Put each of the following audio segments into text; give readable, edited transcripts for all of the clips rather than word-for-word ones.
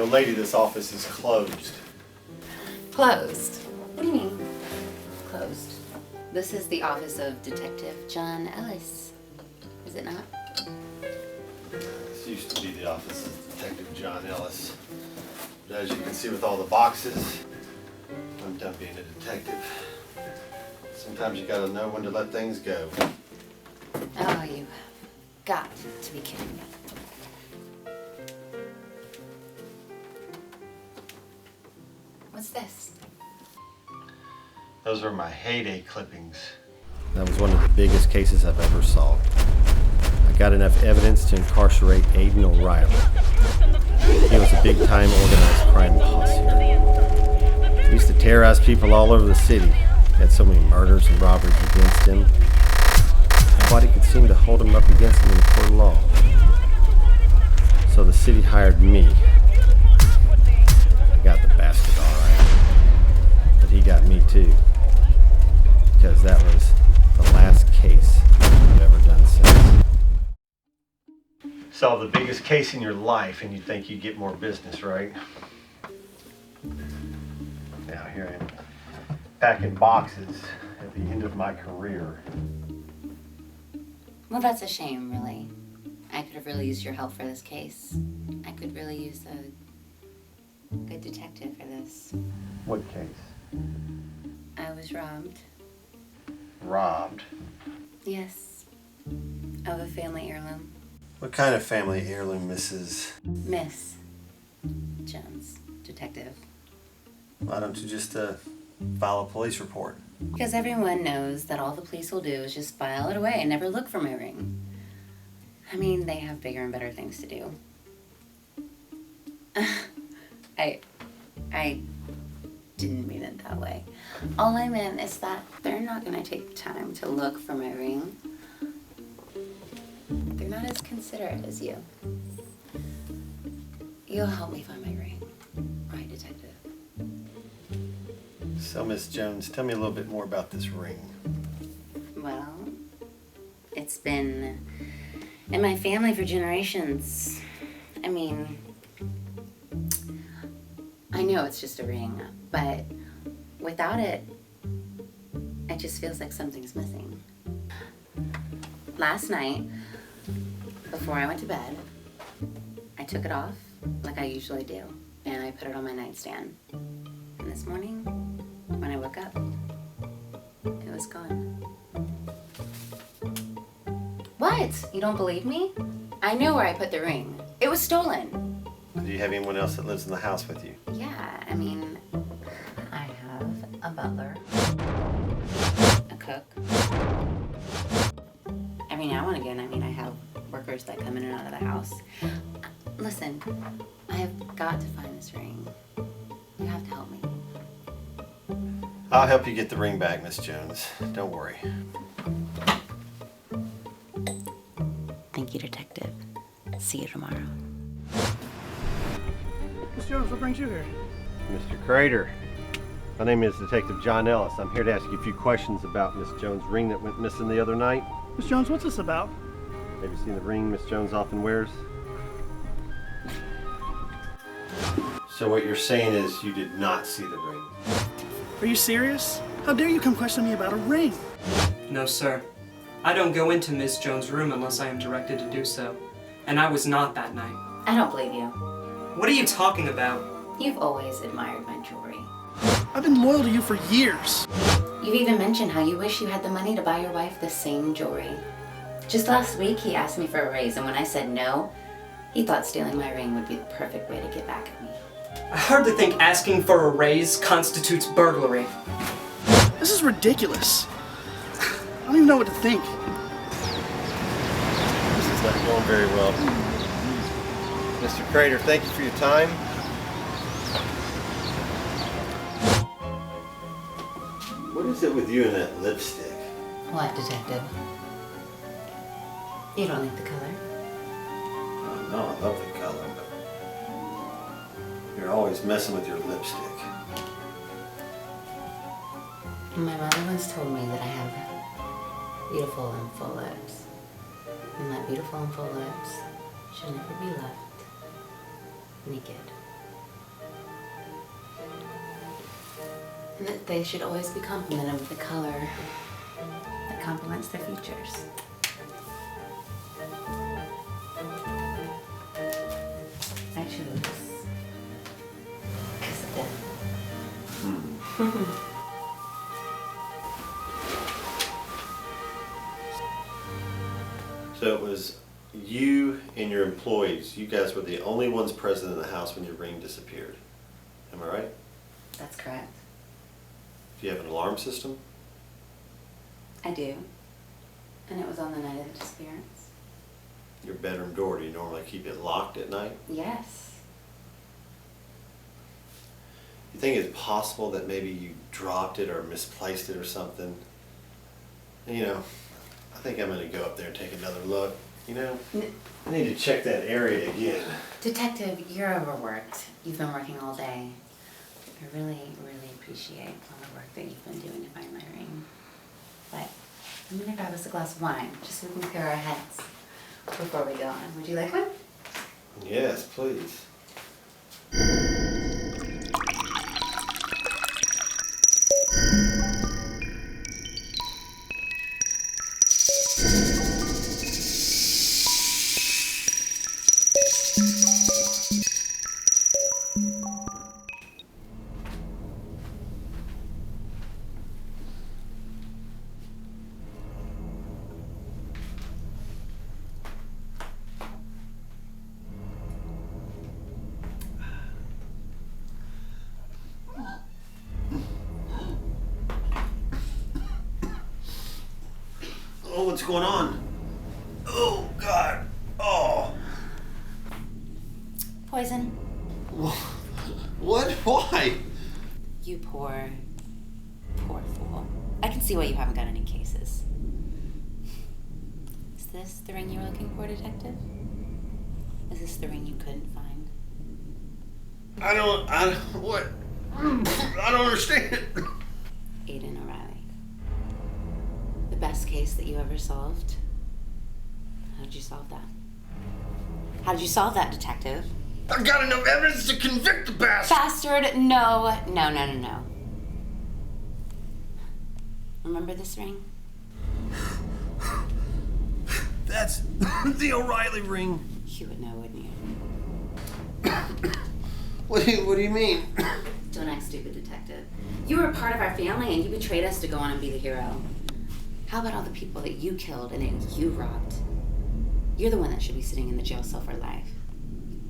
Young lady, this office is closed. Closed? What do you mean, closed? This is the office of Detective John Ellis, is it not? This used to be the office of Detective John Ellis. But as you can see with all the boxes, I'm done being a detective. Sometimes you gotta know when to let things go. Oh, you got to be kidding me. What's this? Those were my heyday clippings. That was one of the biggest cases I've ever solved. I got enough evidence to incarcerate Aiden O'Reilly. He was a big-time organized crime posse. He used to terrorize people all over the city. He had so many murders and robberies against him. Nobody could seem to hold him up against him in the court of law. So the city hired me. I got the bastard all right. But he got me too. Because that was the last case I've ever done since. Solve the biggest case in your life and you think you get more business, right? Now here I am, packing boxes at the end of my career. Well, that's a shame, really. I could have really used your help for this case. I could really use a good detective for this. What case? I was robbed. Robbed? Yes. Of a family heirloom. What kind of family heirloom, Mrs.? Miss Jones, detective. Why don't you just file a police report? Because everyone knows that all the police will do is just file it away and never look for my ring. I mean, they have bigger and better things to do. I didn't mean it that way. All I meant is that they're not going to take time to look for my ring. They're not as considerate as you. You'll help me find my ring, right, detective? So, Miss Jones, tell me a little bit more about this ring. Well, it's been in my family for generations. I mean, I know it's just a ring, but without it, it just feels like something's missing. Last night, before I went to bed, I took it off like I usually do, and I put it on my nightstand. And this morning, when I woke up, it was gone. What? You don't believe me? I know where I put the ring. It was stolen. Do you have anyone else that lives in the house with you? Yeah, I mean, I have a butler, a cook. Every now and again, I have workers that come in and out of the house. Listen, I have got to find this ring. You have to help me. I'll help you get the ring back, Miss Jones. Don't worry. Thank you, detective. See you tomorrow. Miss Jones, what brings you here? Mr. Crater, my name is Detective John Ellis. I'm here to ask you a few questions about Miss Jones' ring that went missing the other night. Miss Jones, what's this about? Have you seen the ring Miss Jones often wears? So what you're saying is you did not see the ring? Are you serious? How dare you come question me about a ring? No, sir. I don't go into Miss Jones' room unless I am directed to do so. And I was not that night. I don't believe you. What are you talking about? You've always admired my jewelry. I've been loyal to you for years. You've even mentioned how you wish you had the money to buy your wife the same jewelry. Just last week, he asked me for a raise, and when I said no, he thought stealing my ring would be the perfect way to get back at me. I hardly think asking for a raise constitutes burglary. This is ridiculous. I don't even know what to think. This is not going very well. Mr. Crater, thank you for your time. What is it with you and that lipstick? What, detective? You don't like the color? Oh, no, I love the color, but you're always messing with your lipstick. My mother once told me that I have beautiful and full lips. And that beautiful and full lips should never be left naked. And that they should always be complimented with a color that complements their features. I choose kiss of death. So it was you and your employees. You guys were the only ones present in the house when your ring disappeared. Am I right? That's correct. Do you have an alarm system? I do. And it was on the night of the disappearance. Your bedroom door, do you normally keep it locked at night? Yes. You think it's possible that maybe you dropped it or misplaced it or something? And, you know, I think I'm gonna go up there and take another look. You know, I need to check that area again. Detective, you're overworked. You've been working all day. I really, really appreciate all the work that you've been doing to find my ring. But I'm gonna grab us a glass of wine, just so we can clear our heads before we go on. Would you like one? Yes, please. Oh, what's going on? Oh, God. Oh. Poison. What? Why? You poor, poor fool. I can see why you haven't got any cases. Is this the ring you were looking for, Detective? Is this the ring you couldn't find? What? I don't understand. Aiden O'Reilly. The best case that you ever solved? How did you solve that? How did you solve that, Detective? I've got enough evidence to convict the bastard. Bastard, no. Remember this ring? That's the O'Reilly ring. You would know, wouldn't you? What do you mean? Don't act stupid, Detective. You were a part of our family and you betrayed us to go on and be the hero. How about all the people that you killed and then you robbed? You're the one that should be sitting in the jail cell for life.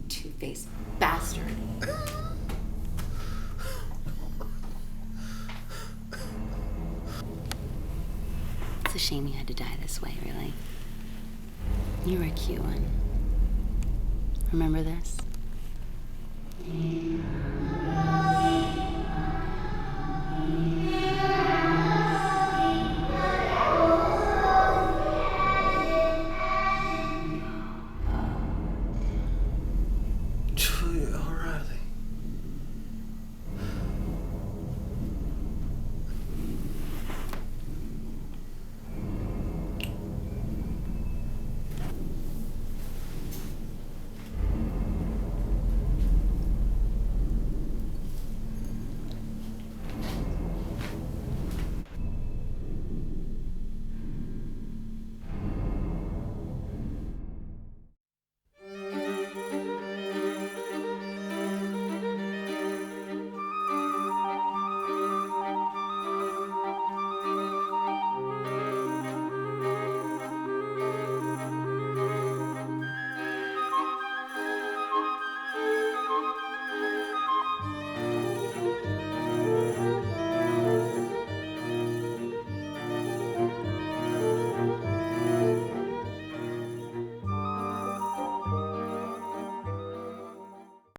Two-faced bastard. It's a shame you had to die this way, really. You were a cute one. Remember this?